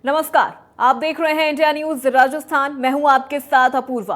नमस्कार, आप देख रहे हैं इंडिया न्यूज राजस्थान। मैं हूं आपके साथ अपूर्वा।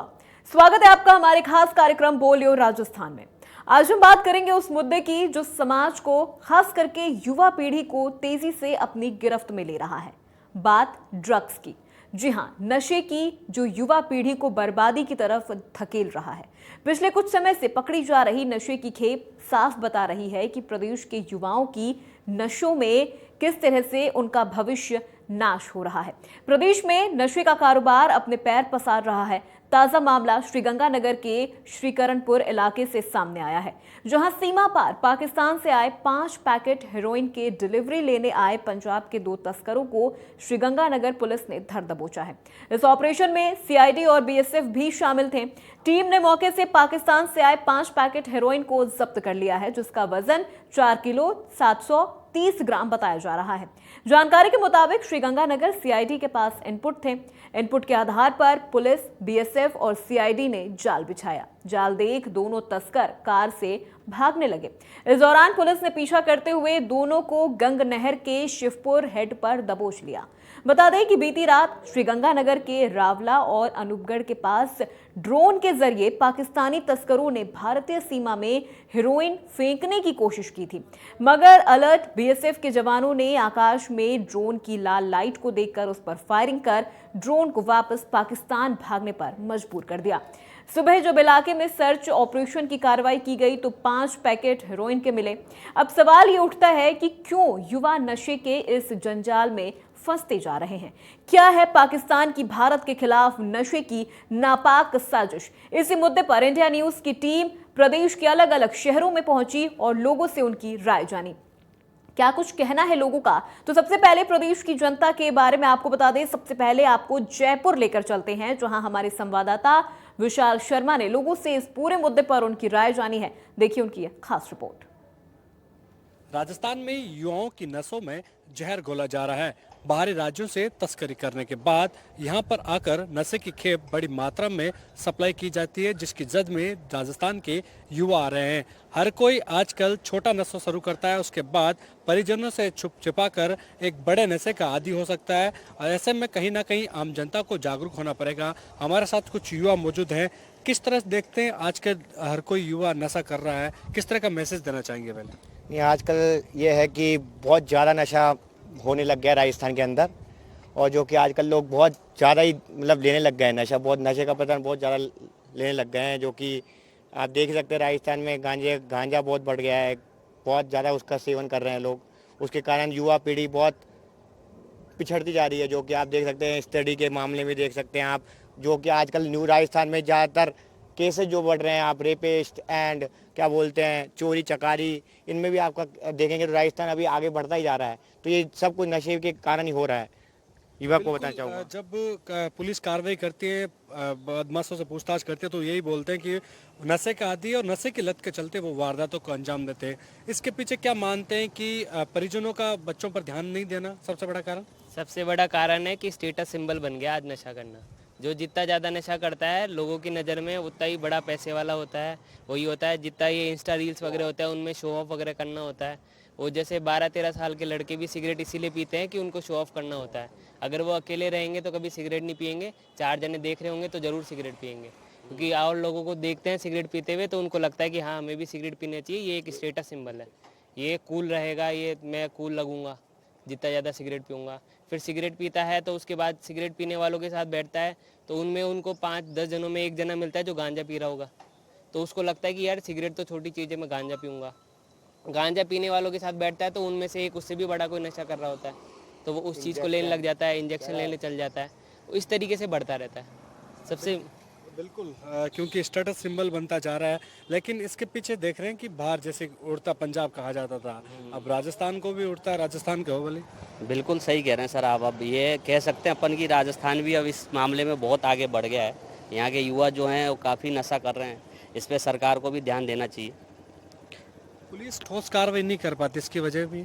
स्वागत है आपका हमारे खास कार्यक्रम बोलियो राजस्थान में। आज हम बात करेंगे उस मुद्दे की जो समाज को, खास करके युवा पीढ़ी को तेजी से अपनी गिरफ्त में ले रहा है। बात ड्रग्स की। जी हां, नशे की जो युवा पीढ़ी को बर्बादी की तरफ धकेल रहा है। पिछले कुछ समय से पकड़ी जा रही नशे की खेप साफ बता रही है कि प्रदेश के युवाओं की नशों में किस तरह से उनका भविष्य नाश हो रहा है। प्रदेश में नशे का कारोबार अपने पैर पसार रहा है। ताजा मामला श्रीगंगानगर के श्रीकरणपुर इलाके से सामने आया है, जहां सीमा पार पाकिस्तान से आए 5 पैकेट हेरोइन के डिलीवरी लेने आए पंजाब के 2 तस्करों को श्रीगंगानगर पुलिस ने धर दबोचा है। इस ऑपरेशन में सीआईडी और बीएसएफ भी शामिल थे। टीम ने मौके से पाकिस्तान से आए 5 पैकेट हेरोइन को जब्त कर लिया है, जिसका वजन 4 किलो 730 ग्राम बताया जा रहा है। जानकारी के मुताबिक श्रीगंगानगर सीआईडी के पास इनपुट थे। इनपुट के आधार पर पुलिस, बीएसएफ और सीआईडी ने जाल बिछाया। जाल देख दोनों तस्कर कार से भागने लगे। इस दौरान पुलिस ने पीछा करते हुए दोनों को गंग नहर के शिवपुर हेड पर दबोच लिया। बता दें कि बीती रात श्रीगंगानगर के रावला और अनूपगढ़ के पास ड्रोन के जरिए पाकिस्तानी तस्करों ने भारतीय सीमा में हेरोइन फेंकने की कोशिश की थी, मगर अलर्ट बीएसएफ के जवानों ने आकाश में ड्रोन की लाल लाइट को देखकर उस पर फायरिंग कर ड्रोन को वापस पाकिस्तान भागने पर मजबूर कर दिया। सुबह जब इलाके में सर्च ऑपरेशन की कार्रवाई की गई तो 5 पैकेट हेरोइन के मिले। अब सवाल ये उठता है कि क्यों युवा नशे के इस जंजाल में फंसते जा रहे हैं। क्या है पाकिस्तान की भारत के खिलाफ नशे की नापाक साजिश? इसी मुद्दे पर इंडिया न्यूज की टीम प्रदेश के अलग अलग शहरों में पहुंची और लोगों से उनकी राय जानी। क्या कुछ कहना है लोगों का? तो सबसे पहले प्रदेश की जनता के बारे में आपको बता दें। सबसे पहले आपको जयपुर लेकर चलते हैं, जहां हमारे संवाददाता विशाल शर्मा ने लोगों से इस पूरे मुद्दे पर उनकी राय जानी है। देखिए उनकी खास रिपोर्ट। राजस्थान में युवाओं की नसों में जहर घोला जा रहा है। बाहरी राज्यों से तस्करी करने के बाद यहां पर आकर नशे की खेप बड़ी मात्रा में सप्लाई की जाती है, जिसकी जद में राजस्थान के युवा आ रहे हैं। हर कोई आजकल छोटा नशा शुरू करता है, उसके बाद परिजनों से छुप छिपा कर एक बड़े नशे का आदी हो सकता है। और ऐसे में कहीं ना कहीं आम जनता को जागरूक होना पड़ेगा। हमारे साथ कुछ युवा मौजूद हैं। किस तरह देखते हैं आजकल हर कोई युवा नशा कर रहा है, किस तरह का मैसेज देना चाहेंगे? पहले आजकल ये है कि बहुत ज़्यादा नशा होने लग गया राजस्थान के अंदर, और जो कि आजकल लोग बहुत ज़्यादा ही लेने लग गए हैं नशा। बहुत नशे का प्रदान बहुत ज़्यादा लेने लग गए हैं, जो कि आप देख सकते हैं राजस्थान में गांजा बहुत बढ़ गया है। बहुत ज़्यादा उसका सेवन कर रहे हैं लोग। उसके कारण युवा पीढ़ी बहुत पिछड़ती जा रही है, जो कि आप देख सकते हैं। स्टडी के मामले में देख सकते हैं आप, जो कि आजकल न्यू राजस्थान में ज़्यादातर केसेस जो बढ़ रहे हैं, आप रेपिस्ट एंड क्या बोलते हैं चोरी चकारी, इनमें भी आपका देखेंगे तो राजस्थान अभी आगे बढ़ता ही जा रहा है। तो ये सब कुछ नशे के कारण ही हो रहा है। युवा को बताना चाहूँगा, जब पुलिस कार्रवाई करती है, बदमाशों से पूछताछ करती है, तो यही बोलते हैं कि नशे का आदी और नशे की लत के चलते वो वारदातों को अंजाम देते हैं। इसके पीछे क्या मानते हैं कि परिजनों का बच्चों पर ध्यान नहीं देना सबसे बड़ा कारण? सबसे बड़ा कारण है कि स्टेटस सिंबल बन गया आज नशा करना। जो जितना ज़्यादा नशा करता है लोगों की नज़र में उतना ही बड़ा पैसे वाला होता है। वही होता है, जितना ये इंस्टा रील्स वगैरह होता है उनमें शो ऑफ वगैरह करना होता है। वो जैसे 12-13 साल के लड़के भी सिगरेट इसीलिए पीते हैं कि उनको शो ऑफ करना होता है। अगर वो अकेले रहेंगे तो कभी सिगरेट नहीं पिएंगे, 4 जने देख रहे होंगे तो ज़रूर सिगरेट पिएंगे। क्योंकि और लोगों को देखते हैं सिगरेट पीते हुए तो उनको लगता है कि हाँ हमें भी सिगरेट पीना चाहिए, ये एक स्टेटस सिंबल है, ये कूल रहेगा, ये मैं कूल लगूंगा जितना ज़्यादा सिगरेट पीऊँगा। फिर सिगरेट पीता है तो उसके बाद सिगरेट पीने वालों के साथ बैठता है तो उनमें उनको 5-10 जनों में एक जना मिलता है जो गांजा पी रहा होगा। तो उसको लगता है कि यार सिगरेट तो छोटी चीज़ है, मैं गांजा पीऊँगा। गांजा पीने वालों के साथ बैठता है तो उनमें से एक उससे भी बड़ा कोई नशा कर रहा होता है, तो वो उस चीज़ को लेने लग जाता है, इंजेक्शन लेने चल जाता है। इस तरीके से बढ़ता रहता है सबसे। बिल्कुल, क्योंकि स्टेटस सिंबल बनता जा रहा है। लेकिन इसके पीछे देख रहे हैं कि बाहर जैसे उड़ता पंजाब कहा जाता था, अब राजस्थान को भी उड़ता राजस्थान का हो बोले। बिल्कुल सही कह रहे हैं सर आप। अब ये कह सकते हैं अपन की राजस्थान भी अब इस मामले में बहुत आगे बढ़ गया है। यहाँ के युवा जो हैं वो काफ़ी नशा कर रहे हैं, इस पर सरकार को भी ध्यान देना चाहिए। पुलिस ठोस कार्रवाई नहीं कर पाती, इसकी वजह भी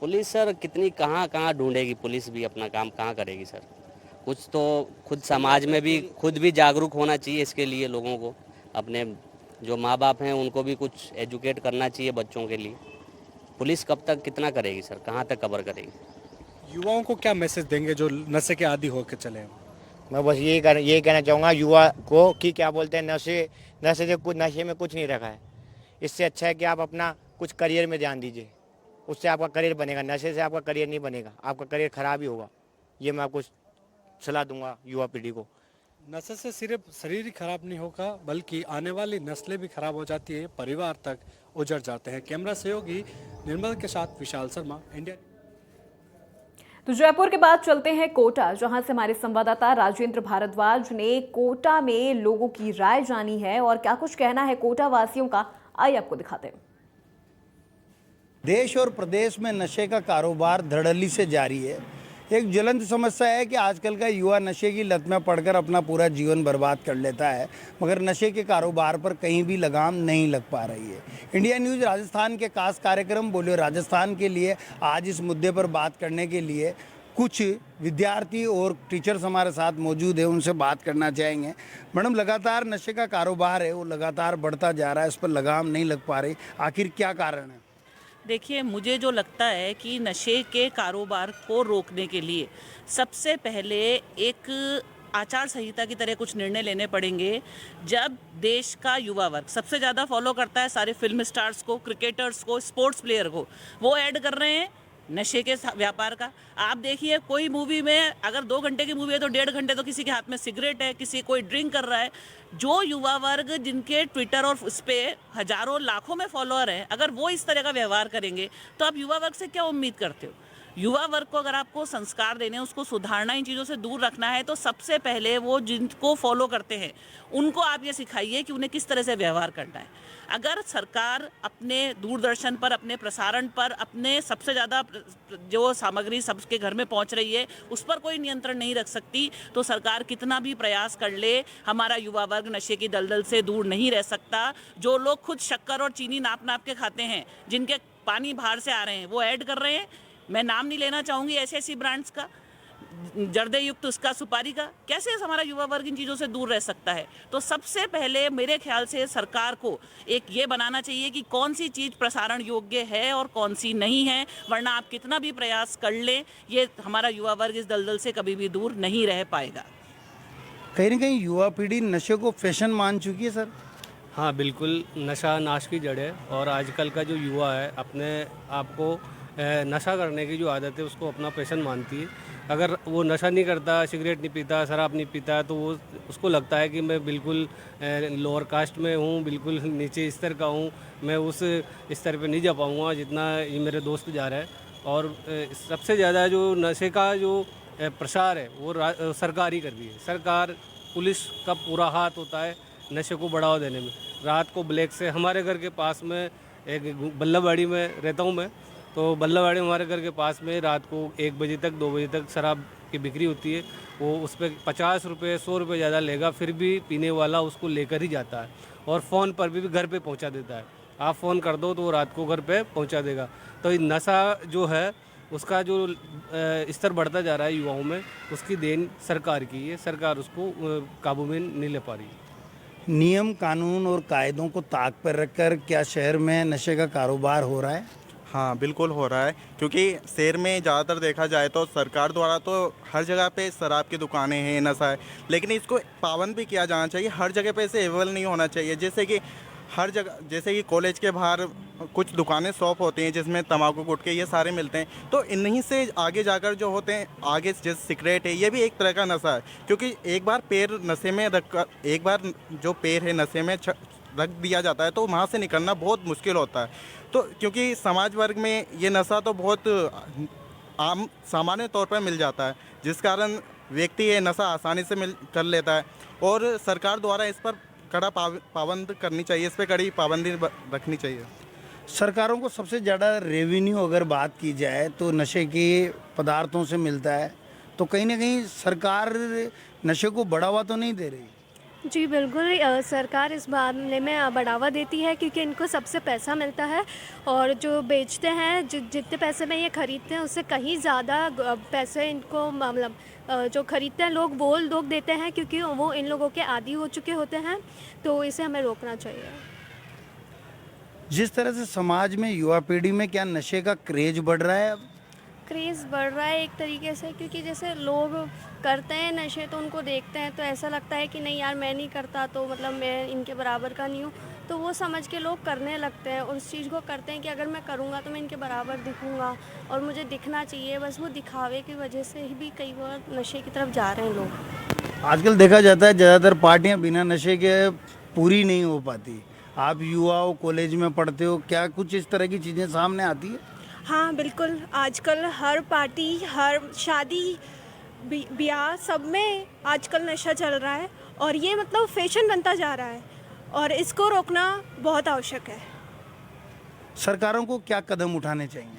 पुलिस सर कितनी कहाँ ढूंढेगी, पुलिस भी अपना काम कहाँ करेगी सर। कुछ तो खुद समाज में भी खुद भी जागरूक होना चाहिए इसके लिए। लोगों को अपने जो माँ बाप हैं उनको भी कुछ एजुकेट करना चाहिए बच्चों के लिए। पुलिस कब तक कितना करेगी सर, कहाँ तक कवर करेगी? युवाओं को क्या मैसेज देंगे जो नशे के आदी होकर चले हैं? मैं बस यही कहना चाहूँगा युवा को कि क्या बोलते हैं, नशे से कुछ, नशे में कुछ नहीं रखा है। इससे अच्छा है कि आप अपना कुछ करियर में ध्यान दीजिए, उससे आपका करियर बनेगा। नशे से आपका करियर नहीं बनेगा, आपका करियर खराब ही होगा। ये मैं आपको सलाह दूंगा युवा पीढ़ी को। नशे से सिर्फ शरीर ही खराब नहीं होगा बल्कि आने वाली नस्लें भी खराब हो जाती है, परिवार तक उजड़ जाते हैं। कैमरा सहयोगी निर्मल के साथ विशाल शर्मा, इंडिया। तो जयपुर के बाद चलते हैं कोटा, जहां से हमारे संवाददाता राजेंद्र भारद्वाज ने कोटा में लोगों की राय जानी है और क्या कुछ कहना है कोटा वासियों का, आइए आपको दिखाते हैं। देश और प्रदेश में नशे का कारोबार धड़ल्ले से जारी है। एक ज्वलंत समस्या है कि आजकल का युवा नशे की लत में पड़कर अपना पूरा जीवन बर्बाद कर लेता है, मगर नशे के कारोबार पर कहीं भी लगाम नहीं लग पा रही है। इंडिया न्यूज़ राजस्थान के खास कार्यक्रम बोलियो राजस्थान के लिए आज इस मुद्दे पर बात करने के लिए कुछ विद्यार्थी और टीचर्स हमारे साथ मौजूद है, उनसे बात करना चाहेंगे। मैडम, लगातार नशे का कारोबार है वो लगातार बढ़ता जा रहा है, इस पर लगाम नहीं लग पा रही, आखिर क्या कारण है? देखिए, मुझे जो लगता है कि नशे के कारोबार को रोकने के लिए सबसे पहले एक आचार संहिता की तरह कुछ निर्णय लेने पड़ेंगे। जब देश का युवा वर्ग सबसे ज़्यादा फॉलो करता है सारे फिल्म स्टार्स को, क्रिकेटर्स को, स्पोर्ट्स प्लेयर को, वो ऐड कर रहे हैं नशे के व्यापार का। आप देखिए, कोई मूवी में अगर 2 घंटे की मूवी है तो 1.5 घंटे तो किसी के हाथ में सिगरेट है, किसी कोई ड्रिंक कर रहा है। जो युवा वर्ग जिनके ट्विटर और उस पर हजारों लाखों में फॉलोअर हैं, अगर वो इस तरह का व्यवहार करेंगे तो आप युवा वर्ग से क्या उम्मीद करते हो? युवा वर्ग को अगर आपको संस्कार देने, उसको सुधारना, इन चीज़ों से दूर रखना है तो सबसे पहले वो जिनको फॉलो करते हैं उनको आप ये सिखाइए कि उन्हें किस तरह से व्यवहार करना है। अगर सरकार अपने दूरदर्शन पर, अपने प्रसारण पर, अपने सबसे ज़्यादा जो सामग्री सबके घर में पहुंच रही है उस पर कोई नियंत्रण नहीं रख सकती तो सरकार कितना भी प्रयास कर ले, हमारा युवा वर्ग नशे की दलदल से दूर नहीं रह सकता। जो लोग खुद शक्कर और चीनी नाप नाप के खाते हैं, जिनके पानी बाहर से आ रहे हैं, वो ऐड कर रहे हैं। मैं नाम नहीं लेना चाहूँगी ऐसे ब्रांड्स का, जर्दे युक्त उसका, सुपारी का। कैसे हमारा युवा वर्ग इन चीज़ों से दूर रह सकता है? तो सबसे पहले मेरे ख्याल से सरकार को एक ये बनाना चाहिए कि कौन सी चीज़ प्रसारण योग्य है और कौन सी नहीं है, वरना आप कितना भी प्रयास कर लें, ये हमारा युवा वर्ग इस दलदल से कभी भी दूर नहीं रह पाएगा। कहीं ना कहीं युवा पीढ़ी नशे को फैशन मान चुकी है सर। हाँ बिल्कुल, नशा नाश की जड़ है और आजकल का जो युवा है अपने आप को नशा करने की जो आदत है उसको अपना पैशन मानती है। अगर वो नशा नहीं करता, सिगरेट नहीं पीता, शराब नहीं पीता, तो वो उसको लगता है कि मैं बिल्कुल लोअर कास्ट में हूँ, बिल्कुल नीचे स्तर का हूँ, मैं उस स्तर पे नहीं जा पाऊँगा जितना ये मेरे दोस्त जा रहा है। और सबसे ज़्यादा जो नशे का जो प्रसार है वो सरकार ही कर रही है। सरकार, पुलिस का पूरा हाथ होता है नशे को बढ़ावा देने में। रात को ब्लैक से, हमारे घर के पास में एक बल्लभवाड़ी में रहता हूँ मैं, तो बल्लभवाड़ी हमारे घर के पास में रात को 1 बजे तक, 2 बजे तक शराब की बिक्री होती है। वो उस पर 50 रुपये, 100 रुपये ज़्यादा लेगा, फिर भी पीने वाला उसको लेकर ही जाता है और फ़ोन पर भी घर पे पहुंचा देता है। आप फ़ोन कर दो तो वो रात को घर पे पहुंचा देगा। तो ये नशा जो है उसका जो स्तर बढ़ता जा रहा है युवाओं में, उसकी देन सरकार की है। सरकार उसको काबू में नहीं ले पा रही है। नियम, कानून और कायदों को ताक पर रखकर क्या शहर में नशे का कारोबार हो रहा है? हाँ बिल्कुल हो रहा है, क्योंकि शहर में ज़्यादातर देखा जाए तो सरकार द्वारा तो हर जगह पे शराब की दुकानें हैं, नशा है, लेकिन इसको पाबंद भी किया जाना चाहिए। हर जगह पे इसे अवेलेबल नहीं होना चाहिए। जैसे कि हर जगह, जैसे कि कॉलेज के बाहर कुछ दुकानें, शॉप होती हैं जिसमें तंबाकू, गुटखे ये सारे मिलते हैं, तो इन्हीं से आगे जाकर जो होते हैं, आगे जैसे सिगरेट है, ये भी एक तरह का नशा है। क्योंकि एक बार पैर नशे में रख, एक बार जो पैर है नशे में रख दिया जाता है तो वहाँ से निकलना बहुत मुश्किल होता है। तो क्योंकि समाज वर्ग में ये नशा तो बहुत आम, सामान्य तौर पर मिल जाता है, जिस कारण व्यक्ति ये नशा आसानी से कर लेता है। और सरकार द्वारा इस पर कड़ा पाबंद करनी चाहिए, इस पर कड़ी पाबंदी रखनी चाहिए। सरकारों को सबसे ज़्यादा रेवेन्यू अगर बात की जाए तो नशे के पदार्थों से मिलता है, तो कहीं ना कहीं सरकार नशे को बढ़ावा तो नहीं दे रही। जी बिल्कुल, सरकार इस मामले में बढ़ावा देती है क्योंकि इनको सबसे पैसा मिलता है और जो बेचते हैं, जितने पैसे में ये ख़रीदते हैं उससे कहीं ज़्यादा पैसे इनको, मतलब जो ख़रीदते हैं लोग देते हैं क्योंकि वो इन लोगों के आदी हो चुके होते हैं। तो इसे हमें रोकना चाहिए। जिस तरह से समाज में युवा पीढ़ी में क्या नशे का क्रेज बढ़ रहा है अब? क्रेज़ बढ़ रहा है एक तरीके से, क्योंकि जैसे लोग करते हैं नशे तो उनको देखते हैं तो ऐसा लगता है कि नहीं यार मैं नहीं करता तो मतलब मैं इनके बराबर का नहीं हूँ, तो वो समझ के लोग करने लगते हैं और उस चीज़ को करते हैं कि अगर मैं करूँगा तो मैं इनके बराबर दिखूँगा और मुझे दिखना चाहिए। बस वो दिखावे की वजह से ही भी कई बार नशे की तरफ जा रहे हैं लोग। आजकल देखा जाता है ज़्यादातर पार्टियां बिना नशे के पूरी नहीं हो पाती। आप युवा हो, कॉलेज में पढ़ते हो, क्या कुछ इस तरह की चीज़ें सामने आती है? हाँ बिल्कुल, आजकल हर पार्टी, हर शादी, ब्याह सब में आजकल नशा चल रहा है और ये मतलब फैशन बनता जा रहा है और इसको रोकना बहुत आवश्यक है। सरकारों को क्या कदम उठाने चाहिए?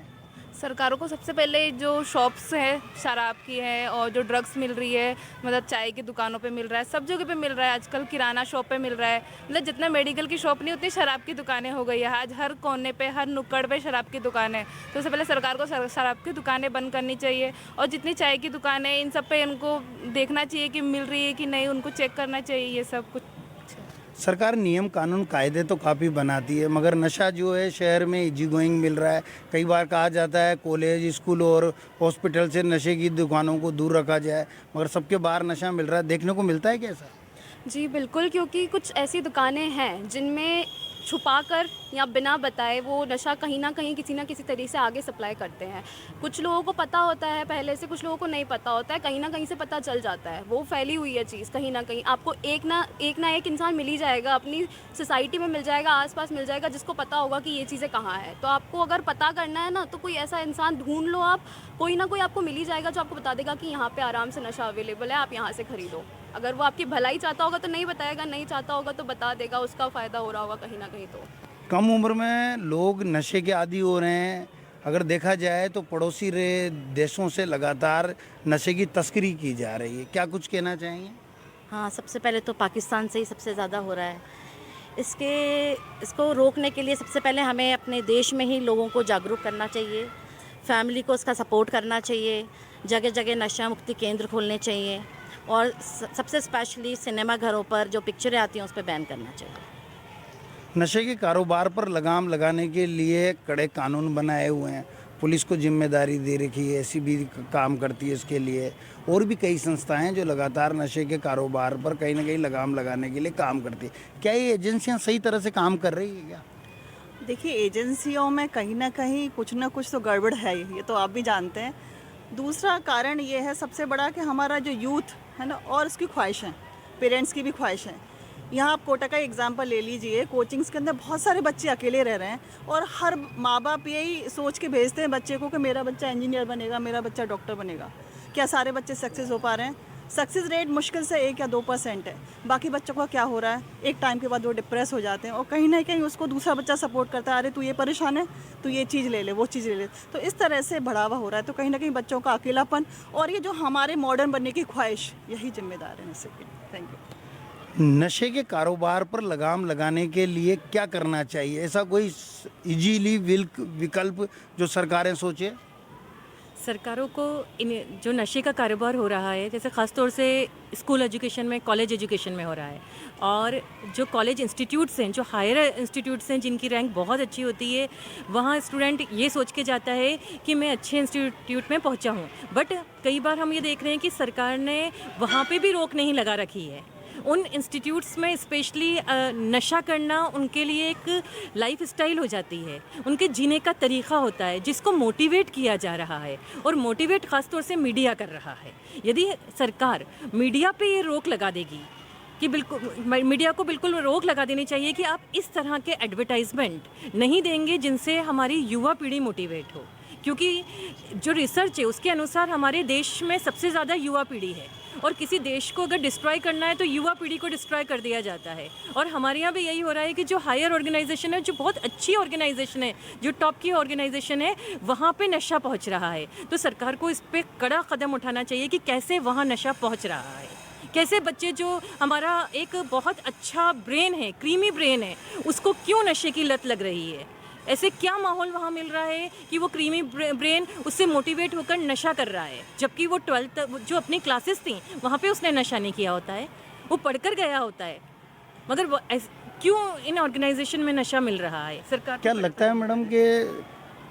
सरकारों को सबसे पहले जो शॉप्स है शराब की है और जो ड्रग्स मिल रही है, मतलब चाय की दुकानों पे मिल रहा है, सब जगह पे मिल रहा है, आजकल किराना शॉप पे मिल रहा है, मतलब जितना मेडिकल की शॉप नहीं उतनी शराब की दुकानें हो गई है। आज हर कोने पे, हर नुक्कड़ पे शराब की दुकान है। तो सबसे पहले सरकार को शराब की दुकानें बंद करनी चाहिए और जितनी चाय की दुकानें, इन सब पे उनको देखना चाहिए कि मिल रही है कि नहीं, उनको चेक करना चाहिए ये सब कुछ। सरकार नियम कानून कायदे तो काफ़ी बनाती है, मगर नशा जो है शहर में इजी गोइंग मिल रहा है। कई बार कहा जाता है कॉलेज, स्कूल और हॉस्पिटल से नशे की दुकानों को दूर रखा जाए, मगर सबके बाहर नशा मिल रहा है। देखने को मिलता है कैसा? जी बिल्कुल, क्योंकि कुछ ऐसी दुकानें हैं जिनमें छुपाकर या बिना बताए वो नशा कहीं ना कहीं किसी ना किसी तरीके से आगे सप्लाई करते हैं। कुछ लोगों को पता होता है पहले से, कुछ लोगों को नहीं पता होता है, कहीं ना कहीं से पता चल जाता है। वो फैली हुई है चीज़, कहीं ना कहीं आपको एक ना एक इंसान मिल ही जाएगा, अपनी सोसाइटी में मिल जाएगा, आसपास मिल जाएगा, जिसको पता होगा कि ये चीज़ें कहाँ है। तो आपको अगर पता करना है ना, तो कोई ऐसा इंसान ढूंढ लो आप, कोई ना कोई आपको मिल ही जाएगा जो आपको बता देगा कि यहाँ पे आराम से नशा अवेलेबल है, आप यहाँ से खरीदो। अगर वो आपकी भलाई चाहता होगा तो नहीं बताएगा, नहीं चाहता होगा तो बता देगा, उसका फ़ायदा हो रहा होगा कहीं ना कहीं। तो कम उम्र में लोग नशे के आदी हो रहे हैं। अगर देखा जाए तो पड़ोसी देशों से लगातार नशे की तस्करी की जा रही है, क्या कुछ कहना चाहेंगे? हाँ, सबसे पहले तो पाकिस्तान से ही सबसे ज़्यादा हो रहा है। इसको रोकने के लिए सबसे पहले हमें अपने देश में ही लोगों को जागरूक करना चाहिए, फैमिली को उसका सपोर्ट करना चाहिए, जगह जगह नशा मुक्ति केंद्र खोलने चाहिए और सबसे स्पेशली सिनेमा घरों पर जो पिक्चरें आती हैं उस पर बैन करना चाहिए। नशे के कारोबार पर लगाम लगाने के लिए कड़े कानून बनाए हुए हैं, पुलिस को जिम्मेदारी दे रखी है, एसीबी काम करती है इसके लिए, और भी कई संस्थाएं हैं जो लगातार नशे के कारोबार पर कहीं ना कहीं लगाम लगाने के लिए काम करती है। क्या ये एजेंसियां सही तरह से काम कर रही है क्या? देखिए, एजेंसियों में कहीं ना कुछ तो गड़बड़ है, ये तो आप भी जानते हैं। दूसरा कारण ये है सबसे बड़ा कि हमारा जो यूथ है ना, और उसकी ख्वाहिशें, पेरेंट्स की भी ख्वाहिशें। यहाँ आप कोटा का एग्जांपल ले लीजिए, कोचिंग्स के अंदर बहुत सारे बच्चे अकेले रह रहे हैं और हर माँ बाप यही सोच के भेजते हैं बच्चे को कि मेरा बच्चा इंजीनियर बनेगा, मेरा बच्चा डॉक्टर बनेगा। क्या सारे बच्चे सक्सेस हो पा रहे हैं? सक्सेस रेट मुश्किल से 1 या 2% है। बाकी बच्चों का क्या हो रहा है, एक टाइम के बाद वो डिप्रेस हो जाते हैं और कहीं ना कहीं उसको दूसरा बच्चा सपोर्ट करता है, अरे तू ये परेशान है, तू ये चीज़ ले ले, वो चीज़ ले ले। तो इस तरह से बढ़ावा हो रहा है। तो कहीं ना कहीं बच्चों का अकेलापन और ये जो हमारे मॉडर्न बनने की ख्वाहिश, यही जिम्मेदार है नशे की। Thank you. नशे के कारोबार पर लगाम लगाने के लिए क्या करना चाहिए? ऐसा कोई इजीली विकल्प जो सरकारें सोचे? सरकारों को जो नशे का कारोबार हो रहा है, जैसे ख़ास तौर से स्कूल एजुकेशन में, कॉलेज एजुकेशन में हो रहा है, और जो कॉलेज इंस्टीट्यूट्स हैं, जो हायर इंस्टीट्यूट्स हैं जिनकी रैंक बहुत अच्छी होती है, वहाँ स्टूडेंट ये सोच के जाता है कि मैं अच्छे इंस्टीट्यूट में पहुँचा हूँ। बट कई बार हम ये देख रहे हैं कि सरकार ने वहाँ पे भी रोक नहीं लगा रखी है। उन इंस्टीट्यूट्स में स्पेशली नशा करना उनके लिए एक लाइफ स्टाइल हो जाती है, उनके जीने का तरीक़ा होता है, जिसको मोटिवेट किया जा रहा है और मोटिवेट ख़ास तौर से मीडिया कर रहा है। यदि सरकार मीडिया पे ये रोक लगा देगी कि बिल्कुल, मीडिया को बिल्कुल रोक लगा देनी चाहिए कि आप इस तरह के एडवर्टाइजमेंट नहीं देंगे जिनसे हमारी युवा पीढ़ी मोटिवेट हो, क्योंकि जो रिसर्च है उसके अनुसार हमारे देश में सबसे ज़्यादा युवा पीढ़ी है और किसी देश को अगर डिस्ट्रॉय करना है तो युवा पीढ़ी को डिस्ट्रॉय कर दिया जाता है। और हमारे यहाँ भी यही हो रहा है कि जो हायर ऑर्गेनाइजेशन है, जो बहुत अच्छी ऑर्गेनाइजेशन है, जो टॉप की ऑर्गेनाइजेशन है, वहाँ पे नशा पहुँच रहा है। तो सरकार को इस पर कड़ा कदम उठाना चाहिए कि कैसे वहाँ नशा पहुँच रहा है, कैसे बच्चे, जो हमारा एक बहुत अच्छा ब्रेन है, क्रीमी ब्रेन है, उसको क्यों नशे की लत लग रही है। ऐसे क्या माहौल वहाँ मिल रहा है कि वो क्रीमी ब्रेन उससे मोटिवेट होकर नशा कर रहा है, जबकि वो 12th जो अपनी क्लासेस थी वहाँ पे उसने नशा नहीं किया होता है, वो पढ़कर गया होता है, मगर वो क्यों इन ऑर्गेनाइजेशन में नशा मिल रहा है? सरकार क्या लगता है मैडम कि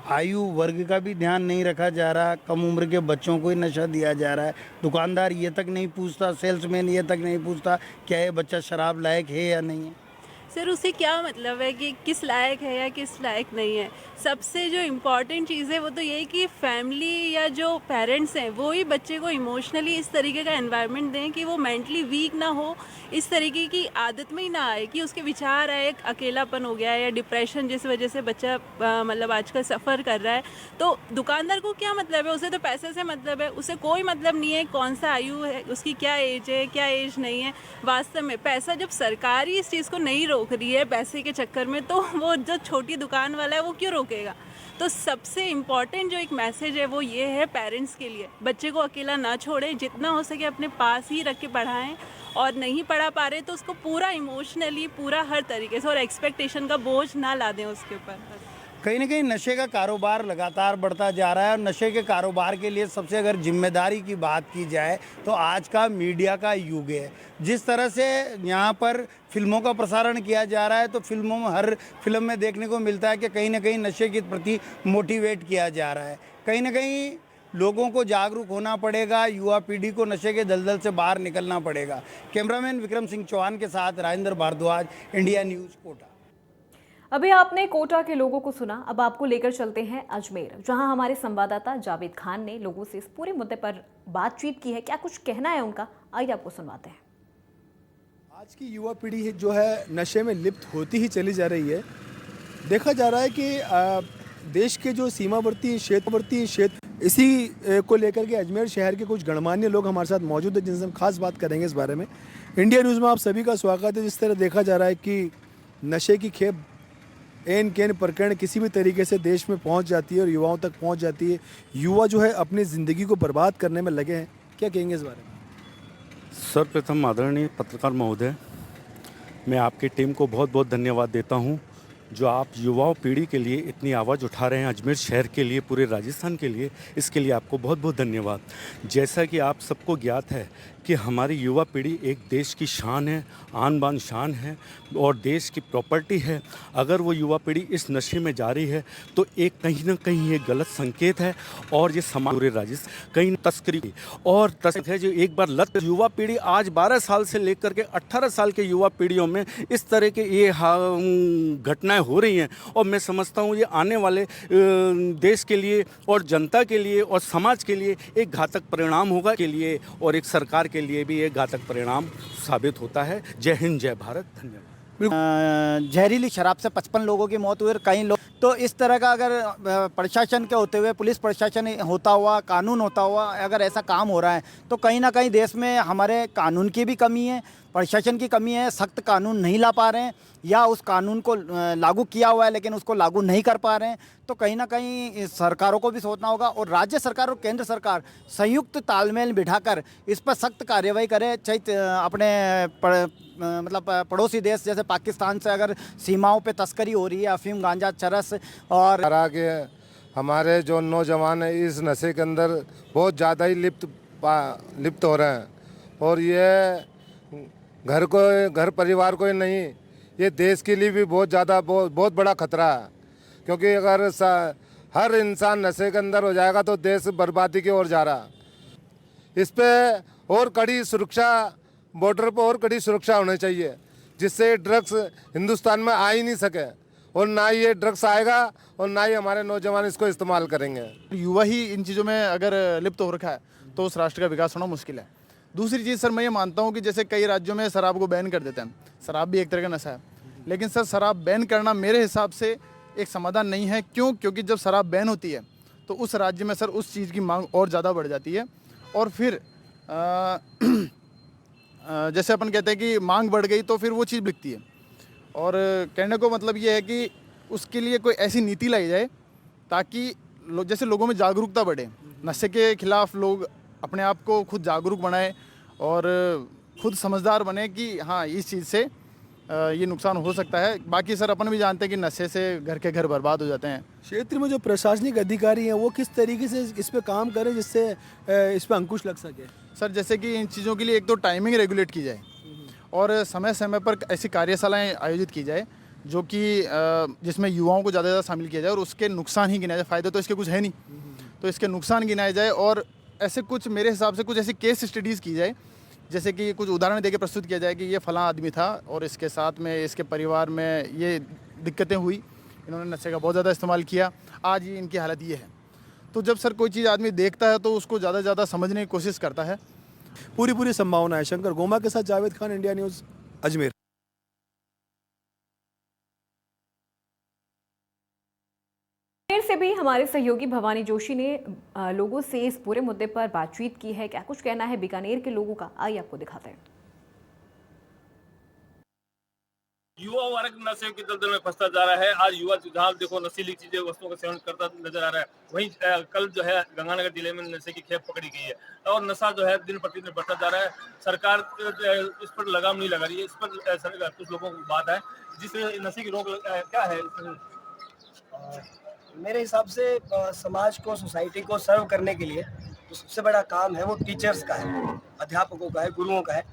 आयु वर्ग का भी ध्यान नहीं रखा जा रहा, कम उम्र के बच्चों को ही नशा दिया जा रहा है। दुकानदार ये तक नहीं पूछता, सेल्समैन ये तक नहीं पूछता क्या ये बच्चा शराब लायक है या नहीं है। सर उसे क्या मतलब है कि किस लायक है या किस लायक नहीं है। सबसे जो इम्पॉर्टेंट चीज़ है वो तो ये है कि फैमिली या जो पेरेंट्स हैं वो ही बच्चे को इमोशनली इस तरीके का एनवायरनमेंट दें कि वो मेंटली वीक ना हो, इस तरीके की आदत में ही ना आए कि उसके विचार आए, एक अकेलापन हो गया है या डिप्रेशन जिस वजह से बच्चा मतलब आजकल सफ़र कर रहा है। तो दुकानदार को क्या मतलब है, उसे तो पैसे से मतलब है, उसे कोई मतलब नहीं है कौन सा आयु है, उसकी क्या एज है, क्या एज नहीं है। वास्तव में पैसा जब सरकार ही इस चीज़ को नहीं रोक रही है पैसे के चक्कर में, तो वो जो छोटी दुकान वाला है वो क्यों रोकेगा। तो सबसे इम्पॉर्टेंट जो एक मैसेज है वो ये है पेरेंट्स के लिए, बच्चे को अकेला ना छोड़ें, जितना हो सके अपने पास ही रख के पढ़ाएं, और नहीं पढ़ा पा रहे तो उसको पूरा इमोशनली, पूरा हर तरीके से, और एक्सपेक्टेशन का बोझ ना ला दें उसके ऊपर। कहीं ना कहीं नशे का कारोबार लगातार बढ़ता जा रहा है और नशे के कारोबार के लिए सबसे अगर जिम्मेदारी की बात की जाए तो आज का मीडिया का युग है। जिस तरह से यहाँ पर फिल्मों का प्रसारण किया जा रहा है तो फिल्मों में, हर फिल्म में देखने को मिलता है कि कहीं ना कहीं नशे के प्रति मोटिवेट किया जा रहा है। कहीं ना कहीं लोगों को जागरूक होना पड़ेगा, युवा पीढ़ी को नशे के दलदल से बाहर निकलना पड़ेगा। कैमरामैन विक्रम सिंह चौहान के साथ राजेंद्र भारद्वाज, इंडिया न्यूज़, कोटा। अभी आपने कोटा के लोगों को सुना, अब आपको लेकर चलते हैं अजमेर, जहां हमारे संवाददाता जावेद खान ने लोगों से इस पूरे मुद्दे पर बातचीत की है। क्या कुछ कहना है उनका, आइए आपको सुनवाते हैं। आज की युवा पीढ़ी जो है नशे में लिप्त होती ही चली जा रही है। देखा जा रहा है कि देश के जो सीमावर्ती क्षेत्र इसी को लेकर के अजमेर शहर के कुछ गणमान्य लोग हमारे साथ मौजूद हैं जिनसे हम खास बात करेंगे इस बारे में। इंडिया न्यूज़ में आप सभी का स्वागत है। जिस तरह देखा जा रहा है कि नशे की खेप एन केन प्रकरण किसी भी तरीके से देश में पहुंच जाती है और युवाओं तक पहुंच जाती है। युवा जो है अपनी ज़िंदगी को बर्बाद करने में लगे हैं, क्या कहेंगे इस बारे में? सर्वप्रथम आदरणीय पत्रकार महोदय, मैं आपकी टीम को बहुत बहुत धन्यवाद देता हूं जो आप युवाओं पीढ़ी के लिए इतनी आवाज़ उठा रहे हैं, अजमेर शहर के लिए, पूरे राजस्थान के लिए। इसके लिए आपको बहुत बहुत धन्यवाद। जैसा कि आप सबको ज्ञात है कि हमारी युवा पीढ़ी एक देश की शान है, आन बान शान है और देश की प्रॉपर्टी है। अगर वो युवा पीढ़ी इस नशे में जा रही है तो एक कहीं ना कहीं ये गलत संकेत है और ये समाज पूरे राजस्थान कहीं तस्करी और है जो एक बार लत। युवा पीढ़ी आज 12 साल से लेकर के 18 साल के युवा पीढ़ियों में इस तरह के ये घटनाएं हो रही हैं और मैं समझता हूँ ये आने वाले देश के लिए और जनता के लिए और समाज के लिए एक घातक परिणाम होगा के लिए और एक सरकार के लिए भी एक घातक परिणाम साबित होता है। जय हिंद, जय भारत, धन्यवाद। जहरीली शराब से 55 लोगों की मौत हुई और कई लोग, तो इस तरह का अगर प्रशासन के होते हुए, पुलिस प्रशासन होता हुआ, कानून होता हुआ अगर ऐसा काम हो रहा है तो कहीं ना कहीं देश में हमारे कानून की भी कमी है, प्रशासन की कमी है। सख्त कानून नहीं ला पा रहे हैं या उस कानून को लागू किया हुआ है लेकिन उसको लागू नहीं कर पा रहे हैं। तो कहीं ना कहीं सरकारों को भी सोचना होगा और राज्य सरकार और केंद्र सरकार संयुक्त तालमेल बिठाकर इस पर सख्त कार्रवाई करे। चाहे अपने मतलब पड़ोसी देश जैसे पाकिस्तान से अगर सीमाओं पे तस्करी हो रही है, अफीम, गांजा, चरस, और आगे हमारे जो नौजवान है इस नशे के अंदर बहुत ज़्यादा ही लिप्त हो रहे हैं और ये घर परिवार को ही नहीं, ये देश के लिए भी बहुत बड़ा खतरा है। क्योंकि अगर हर इंसान नशे के अंदर हो जाएगा तो देश बर्बादी की ओर जा रहा है। इस पे और कड़ी सुरक्षा, बॉर्डर पर और कड़ी सुरक्षा होनी चाहिए जिससे ड्रग्स हिंदुस्तान में आ ही नहीं सके और ना ही ये ड्रग्स आएगा और ना ही हमारे नौजवान इसको इस्तेमाल करेंगे। युवा ही इन चीज़ों में अगर लिप्त हो रखा है तो उस राष्ट्र का विकास होना मुश्किल है। दूसरी चीज़ सर, मैं ये मानता हूँ कि जैसे कई राज्यों में शराब को बैन कर देते हैं, शराब भी एक तरह का नशा है, लेकिन सर शराब बैन करना मेरे हिसाब से एक समाधान नहीं है। क्योंकि जब शराब बैन होती है तो उस राज्य में सर उस चीज़ की मांग और ज़्यादा बढ़ जाती है और फिर जैसे अपन कहते हैं कि मांग बढ़ गई तो फिर वो चीज़ बिकती है। और कहने को मतलब ये है कि उसके लिए कोई ऐसी नीति लाई जाए ताकि जैसे लोगों में जागरूकता बढ़े, नशे के खिलाफ लोग अपने आप को खुद जागरूक बनाए और खुद समझदार बने कि हाँ इस चीज़ से ये नुकसान हो सकता है। बाकी सर अपन भी जानते हैं कि नशे से घर के घर बर्बाद हो जाते हैं। क्षेत्र में जो प्रशासनिक अधिकारी हैं वो किस तरीके से इस पे काम करें जिससे इस पे अंकुश लग सके? सर जैसे कि इन चीज़ों के लिए एक तो टाइमिंग रेगुलेट की जाए और समय समय पर ऐसी कार्यशालाएं आयोजित की जाए जो कि जिसमें युवाओं को ज़्यादा से ज़्यादा शामिल किया जाए और उसके नुकसान ही गिनाए जाए। फ़ायदे तो इसके कुछ है नहीं, तो इसके नुकसान गिनाए जाए और ऐसे कुछ मेरे हिसाब से कुछ ऐसी केस स्टडीज़ की जाए, जैसे कि कुछ उदाहरण देके प्रस्तुत किया जाए कि ये फलां आदमी था और इसके साथ में इसके परिवार में ये दिक्कतें हुई, इन्होंने नशे का बहुत ज़्यादा इस्तेमाल किया, आज ये इनकी हालत ये है। तो जब सर कोई चीज़ आदमी देखता है तो उसको ज़्यादा से ज़्यादा समझने की कोशिश करता है। पूरी संभावना है। शंकर गोमा के साथ जावेद खान, इंडिया न्यूज़, अजमेर। अजमेर से भी हमारे सहयोगी भवानी जोशी ने लोगों से इस पूरे मुद्दे पर बातचीत की है। क्या कुछ कहना है बीकानेर के लोगों का, आइए आपको दिखाते हैं। युवा वर्ग नशे की दलदल में फंसता जा रहा है। आज युवा जहाँ देखो नशीली चीजें, वस्तुओं का सेवन करता नजर आ रहा है। वहीं कल जो है गंगानगर जिले में नशे की खेप पकड़ी गई है और नशा जो है दिन प्रतिदिन बढ़ता जा रहा है। सरकार इस पर लगाम नहीं लगा रही है। इस पर कुछ लोगों की बात है जिससे नशे की रोक क्या है। मेरे हिसाब से समाज को, सोसाइटी को सर्व करने के लिए जो सबसे बड़ा काम है वो टीचर्स का है, अध्यापकों का है, गुरुओं का है।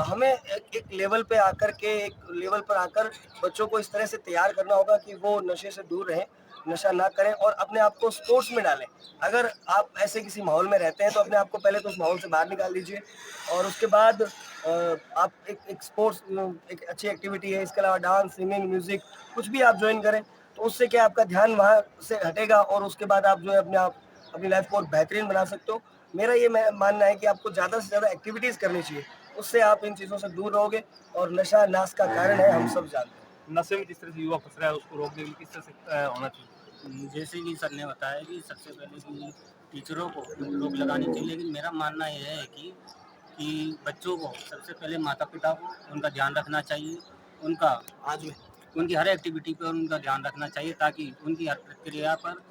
हमें एक लेवल पे आकर के, एक लेवल पर आकर बच्चों को इस तरह से तैयार करना होगा कि वो नशे से दूर रहें, नशा ना करें और अपने आप को स्पोर्ट्स में डालें। अगर आप ऐसे किसी माहौल में रहते हैं तो अपने आप को पहले तो उस माहौल से बाहर निकाल दीजिए और उसके बाद आप एक स्पोर्ट्स, एक अच्छी एक्टिविटी है, इसके अलावा डांस, सिंगिंग, म्यूजिक कुछ भी आप ज्वाइन करें तो उससे क्या आपका ध्यान वहाँ से हटेगा और उसके बाद आप जो है अपनी लाइफ को और बेहतरीन बना सकते हो। मेरा ये मानना है कि आपको ज़्यादा से ज़्यादा एक्टिविटीज़ करनी चाहिए, उससे आप इन चीज़ों से दूर रहोगे और नशा नाश का कारण है, हम सब जानते हैं। नशे में जिस तरह से युवा फंस रहा है उसको रोकने के लिए किस तरह से होना चाहिए? जैसे कि सर ने बताया कि सबसे पहले कि टीचरों को रोक लगानी चाहिए, लेकिन मेरा मानना यह है कि बच्चों को सबसे पहले माता पिता को उनका ध्यान रखना चाहिए, उनकी हर एक्टिविटी पर उनका ध्यान रखना चाहिए ताकि उनकी हर प्रक्रिया पर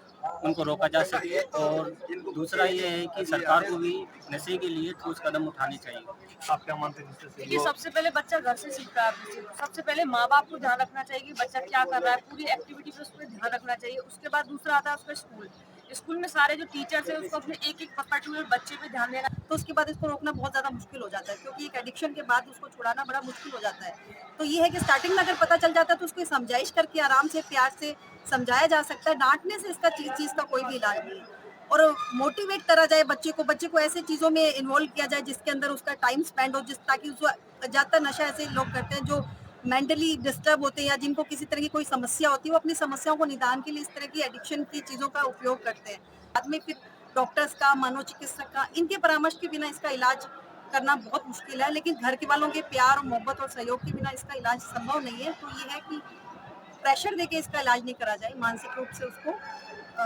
उनको रोका जा सके। और दूसरा ये है कि सरकार को भी नशे के लिए ठोस कदम उठाने चाहिए। आप क्या मानते हैं? देखिए, सबसे पहले बच्चा घर से सीखता है। सबसे पहले माँ बाप को ध्यान रखना चाहिए कि बच्चा क्या कर रहा है, पूरी एक्टिविटी पे उस पर ध्यान रखना चाहिए। उसके बाद दूसरा आता है उसका स्कूल में सारे जो टीचर्स हैं उसको अपने एक पर्टिकुलर बच्चे पे ध्यान देना, तो उसके बाद इसको रोकना बहुत ज़्यादा मुश्किल हो जाता है, क्योंकि एक एडिक्शन के बाद उसको छुड़ाना बड़ा मुश्किल हो जाता है। तो ये है कि स्टार्टिंग में अगर पता चल जाता है तो उसको समझाइश करके आराम से, प्यार से समझाया जा सकता है। डांटने से इसका चीज़ का कोई भी इलाज नहीं है। और मोटिवेट करा जाए बच्चे को ऐसे चीज़ों में इन्वॉल्व किया जाए जिसके अंदर उसका टाइम स्पेंड हो, ताकि उसको ज़्यादातर नशा ऐसे लोग करते हैं जो मेंटली डिस्टर्ब होते हैं या जिनको किसी तरह की कोई समस्या होती है, वो अपनी समस्याओं को निदान के लिए इस तरह की एडिक्शन की चीज़ों का उपयोग करते हैं। बाद में फिर डॉक्टर्स का, मनोचिकित्सक का, इनके परामर्श के बिना इसका इलाज करना बहुत मुश्किल है, लेकिन घर के वालों के प्यार और मोहब्बत और सहयोग के बिना इसका इलाज संभव नहीं है। तो ये है कि प्रेशर देके इसका इलाज नहीं करा जाए, मानसिक रूप से उसको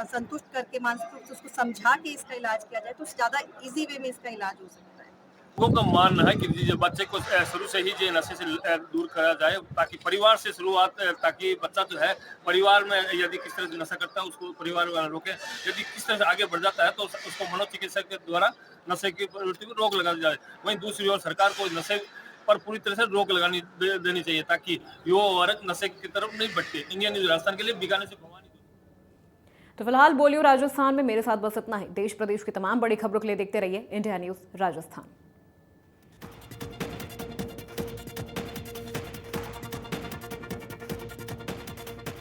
संतुष्ट करके, मानसिक रूप से उसको समझा के इसका इलाज किया जाए तो ज़्यादा इजी वे में इसका इलाज हो सकता है। लोगों का मानना है कि जो बच्चे को शुरू से ही जो नशे से दूर करा जाए, ताकि परिवार से शुरुआत, ताकि बच्चा जो है परिवार में यदि किस तरह से नशा करता है उसको परिवार वाले रोके। यदि किस तरह से आगे बढ़ जाता है तो उसको मनोचिकित्सक के द्वारा नशे की प्रवृत्ति को रोक लगा जाए। वहीं दूसरी ओर सरकार को नशे पर पूरी तरह से रोक लगानी देनी चाहिए ताकि युवा वर्ग नशे की तरफ नहीं बढ़ते। इंडिया न्यूज़ राजस्थान के लिए बीकानेर से भवानी। तो फिलहाल बोलियो राजस्थान में मेरे साथ बस इतना ही। देश प्रदेश की तमाम बड़ी खबरों के लिए देखते रहिए इंडिया न्यूज़ राजस्थान।